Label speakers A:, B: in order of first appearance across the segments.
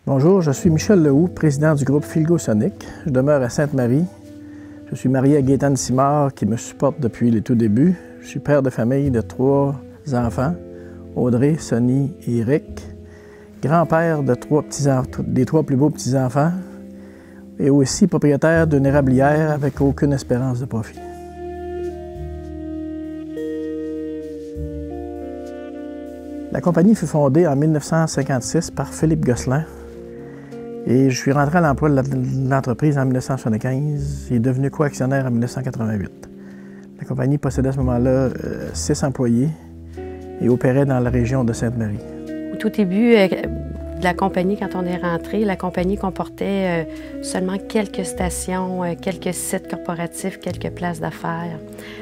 A: Bonjour, je suis Michel Lehoux, président du groupe Philgo Sonic. Je demeure à Sainte-Marie. Je suis marié à Gaétane Simard qui me supporte depuis les tout débuts. Je suis père de famille de 3 enfants, Audrey, Sonny et Eric. Grand-père de des 3 plus beaux petits-enfants et aussi propriétaire d'une érablière avec aucune espérance de profit. La compagnie fut fondée en 1956 par Philippe Gosselin et je suis rentré à l'emploi de l'entreprise en 1975 et devenu co-actionnaire en 1988. La compagnie possédait à ce moment-là 6 employés et opérait dans la région de Sainte-Marie.
B: Au tout début de la compagnie, quand on est rentré, la compagnie comportait seulement quelques stations, quelques sites corporatifs, quelques places d'affaires.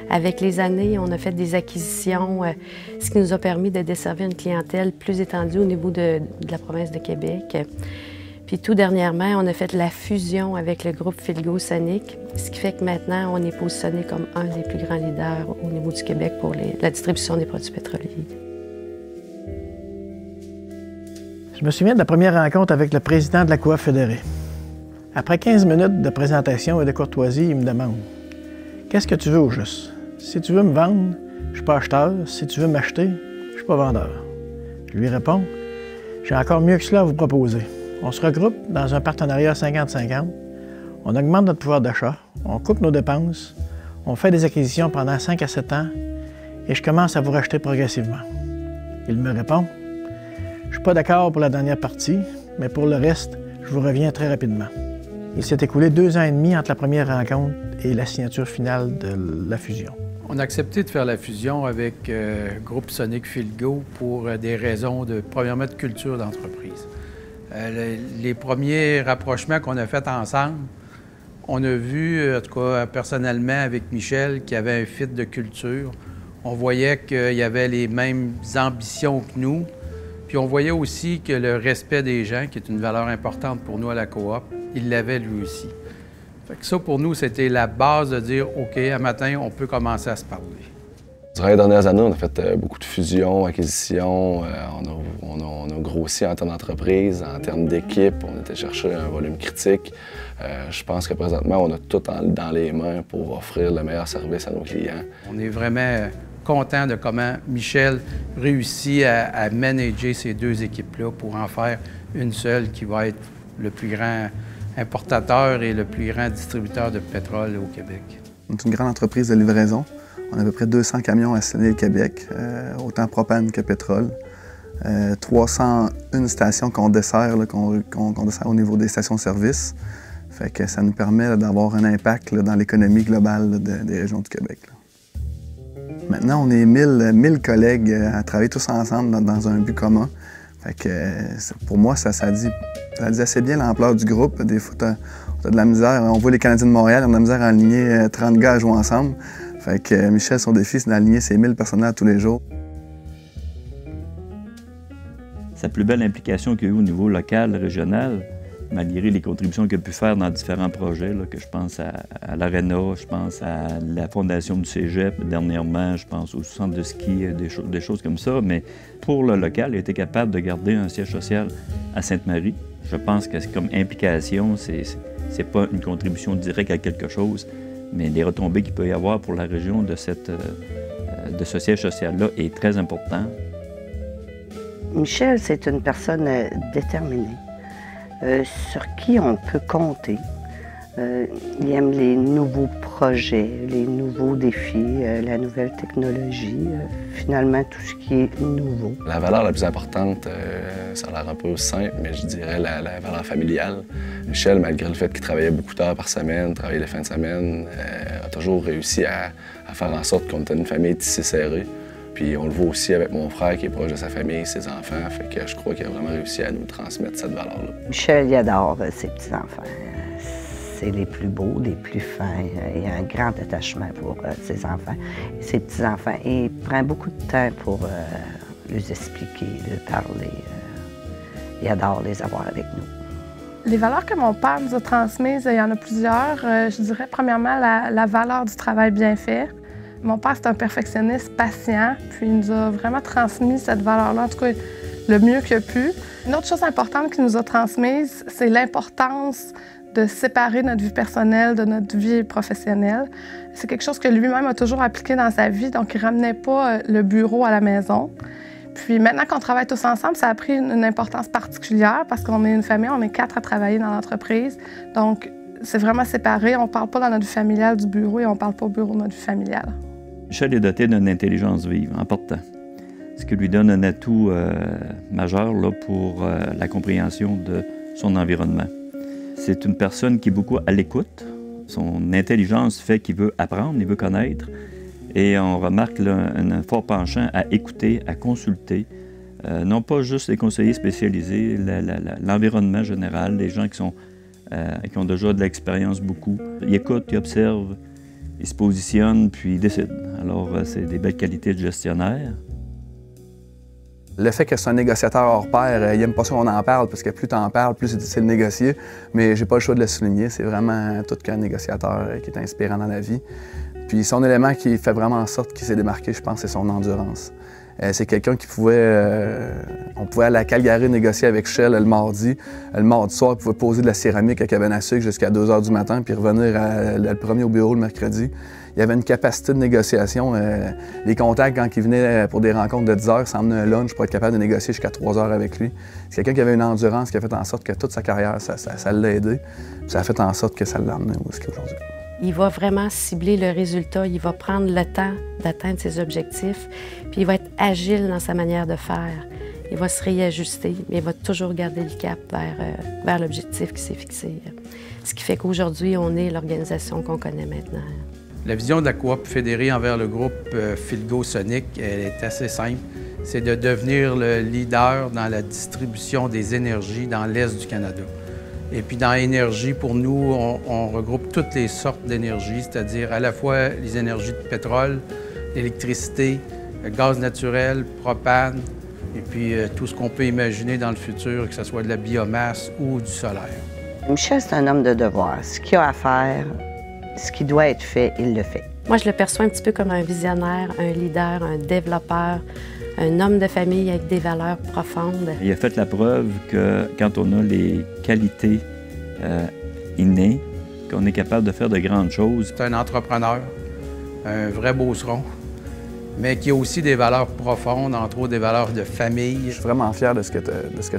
B: Avec les années, on a fait des acquisitions, ce qui nous a permis de desservir une clientèle plus étendue au niveau de la province de Québec. Puis tout dernièrement, on a fait la fusion avec le groupe Philgo Sonic, ce qui fait que maintenant, on est positionné comme un des plus grands leaders au niveau du Québec pour la distribution des produits pétroliers.
A: Je me souviens de la première rencontre avec le président de la Coop fédérée. Après 15 minutes de présentation et de courtoisie, il me demande « Qu'est-ce que tu veux au juste? Si tu veux me vendre, je ne suis pas acheteur. Si tu veux m'acheter, je ne suis pas vendeur. » Je lui réponds « J'ai encore mieux que cela à vous proposer. On se regroupe dans un partenariat 50-50. On augmente notre pouvoir d'achat, on coupe nos dépenses, on fait des acquisitions pendant 5 à 7 ans et je commence à vous racheter progressivement. » Il me répond « Je ne suis pas d'accord pour la dernière partie, mais pour le reste, je vous reviens très rapidement. » Il s'est écoulé 2 ans et demi entre la première rencontre et la signature finale de la fusion.
C: On a accepté de faire la fusion avec Groupe Sonic Philgo pour des raisons premièrement, de culture d'entreprise. Les premiers rapprochements qu'on a faits ensemble, on a vu, en tout cas personnellement avec Michel, qu'il y avait un fit de culture. On voyait qu'il y avait les mêmes ambitions que nous. Puis on voyait aussi que le respect des gens, qui est une valeur importante pour nous à la coop, il l'avait lui aussi. Fait que ça, pour nous, c'était la base de dire, OK, un matin, on peut commencer à se parler.
D: Durant les dernières années, on a fait beaucoup de fusions, acquisitions. On a grossi en termes d'entreprise, en termes d'équipe. On était chercher un volume critique. Je pense que présentement, on a tout dans les mains pour offrir le meilleur service à nos clients.
C: On est vraiment content de comment Michel réussit à manager ces 2 équipes-là pour en faire une seule qui va être le plus grand importateur et le plus grand distributeur de pétrole au Québec.
E: On est une grande entreprise de livraison. On a à peu près 200 camions à sillonner le Québec, autant propane que pétrole. 301 stations qu'on dessert, qu'on dessert au niveau des stations-service. Fait que ça nous permet d'avoir un impact dans l'économie globale des régions du Québec. Maintenant, on est 1000 collègues à travailler tous ensemble dans un but commun. Fait que pour moi, ça dit assez bien l'ampleur du groupe. Des fois, t'as de la misère. On voit les Canadiens de Montréal, on a de la misère à aligner 30 gars à jouer ensemble. Fait que Michel, son défi, c'est d'aligner ces 1000 personnels tous les jours.
F: Sa plus belle implication qu'il y a eu au niveau local, régional, malgré les contributions qu'il a pu faire dans différents projets, là, que je pense à l'Arena, je pense à la fondation du Cégep, dernièrement, je pense au centre de ski, des choses comme ça. Mais pour le local, il a été capable de garder un siège social à Sainte-Marie. Je pense que comme implication, c'est pas une contribution directe à quelque chose, mais les retombées qu'il peut y avoir pour la région de ce siège social-là est très important.
G: Michel, c'est une personne déterminée, sur qui on peut compter. Il aime les nouveaux projets, les nouveaux défis, la nouvelle technologie, finalement tout ce qui est nouveau.
D: La valeur la plus importante, ça a l'air un peu simple, mais je dirais la valeur familiale. Michel, malgré le fait qu'il travaillait beaucoup d'heures par semaine, travaillait les fins de semaine, a toujours réussi à faire en sorte qu'on était une famille tissée serrée. Puis on le voit aussi avec mon frère qui est proche de sa famille, ses enfants, fait que je crois qu'il a vraiment réussi à nous transmettre cette valeur-là.
G: Michel, il adore ses petits-enfants. C'est les plus beaux, les plus fins. Il a un grand attachement pour ses enfants et ses petits-enfants. Et il prend beaucoup de temps pour les expliquer, leur parler. Il adore les avoir avec nous.
H: Les valeurs que mon père nous a transmises, il y en a plusieurs. Je dirais premièrement la valeur du travail bien fait. Mon père, c'est un perfectionniste patient, puis il nous a vraiment transmis cette valeur-là. En tout cas, le mieux qu'il a pu. Une autre chose importante qu'il nous a transmise, c'est l'importance de séparer notre vie personnelle de notre vie professionnelle. C'est quelque chose que lui-même a toujours appliqué dans sa vie, donc il ne ramenait pas le bureau à la maison. Puis maintenant qu'on travaille tous ensemble, ça a pris une importance particulière parce qu'on est une famille, on est 4 à travailler dans l'entreprise. Donc, c'est vraiment séparé. On ne parle pas dans notre vie familiale du bureau et on ne parle pas au bureau de notre vie familiale.
F: Michel est doté d'une intelligence vive, important, ce qui lui donne un atout majeur là, pour la compréhension de son environnement. C'est une personne qui est beaucoup à l'écoute. Son intelligence fait qu'il veut apprendre, il veut connaître. Et on remarque là, un fort penchant à écouter, à consulter, non pas juste les conseillers spécialisés, l'environnement général, les gens qui ont déjà de l'expérience beaucoup. Ils écoutent, ils observent, ils se positionnent, puis ils décident. Alors, c'est des belles qualités de gestionnaire.
E: Le fait que c'est un négociateur hors pair, il n'aime pas ça qu'on en parle, parce que plus tu en parles, plus c'est difficile de négocier. Mais j'ai pas le choix de le souligner. C'est vraiment tout qu'un négociateur qui est inspirant dans la vie. Puis son élément qui fait vraiment en sorte qu'il s'est démarqué, je pense, c'est son endurance. C'est quelqu'un qui on pouvait aller à Calgary négocier avec Shell le mardi. Le mardi soir, il pouvait poser de la céramique à cabane à sucre jusqu'à 2 h du matin, puis revenir le premier au bureau le mercredi. Il y avait une capacité de négociation. Les contacts, quand ils venaient pour des rencontres de 10 h, s'emmenaient un lunch pour être capable de négocier jusqu'à 3 h avec lui. C'est quelqu'un qui avait une endurance qui a fait en sorte que toute sa carrière, ça l'a aidé. Puis ça a fait en sorte que ça l'a amené où est-ce qu'il est aujourd'hui.
B: Il va vraiment cibler le résultat, il va prendre le temps d'atteindre ses objectifs, puis il va être agile dans sa manière de faire. Il va se réajuster, mais il va toujours garder le cap vers l'objectif qui s'est fixé. Ce qui fait qu'aujourd'hui, on est l'organisation qu'on connaît maintenant.
C: La vision de la coop fédérée envers le groupe Philgo Sonic, elle est assez simple. C'est de devenir le leader dans la distribution des énergies dans l'Est du Canada. Et puis dans l'énergie, pour nous, on regroupe toutes les sortes d'énergie, c'est-à-dire à la fois les énergies de pétrole, d'électricité, gaz naturel, propane, et puis tout ce qu'on peut imaginer dans le futur, que ce soit de la biomasse ou du solaire.
G: Michel, c'est un homme de devoir. Ce qu'il a à faire, ce qui doit être fait, il le fait.
B: Moi, je le perçois un petit peu comme un visionnaire, un leader, un développeur, un homme de famille avec des valeurs profondes. Il
F: a fait la preuve que quand on a les qualités innées, qu'on est capable de faire de grandes choses.
C: C'est un entrepreneur, un vrai beauceron, mais qui a aussi des valeurs profondes, entre autres des valeurs de famille.
E: Je suis vraiment fier de ce que tu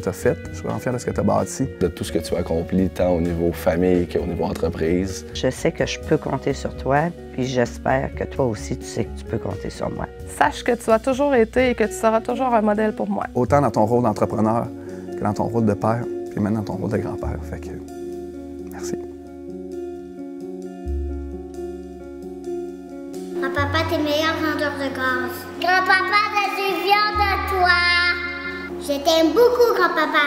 E: as fait. Je suis vraiment fier de ce que tu as bâti.
D: De tout ce que tu as accompli, tant au niveau famille qu'au niveau entreprise.
G: Je sais que je peux compter sur toi, puis j'espère que toi aussi, tu sais que tu peux compter sur moi.
H: Sache que tu as toujours été et que tu seras toujours un modèle pour moi.
E: Autant dans ton rôle d'entrepreneur que dans ton rôle de père, puis maintenant dans ton rôle de grand-père. Fait que, merci.
I: Grand-papa, t'es le meilleur vendeur de gaz. Grand-papa, je suis fière de toi. Je t'aime beaucoup, grand-papa.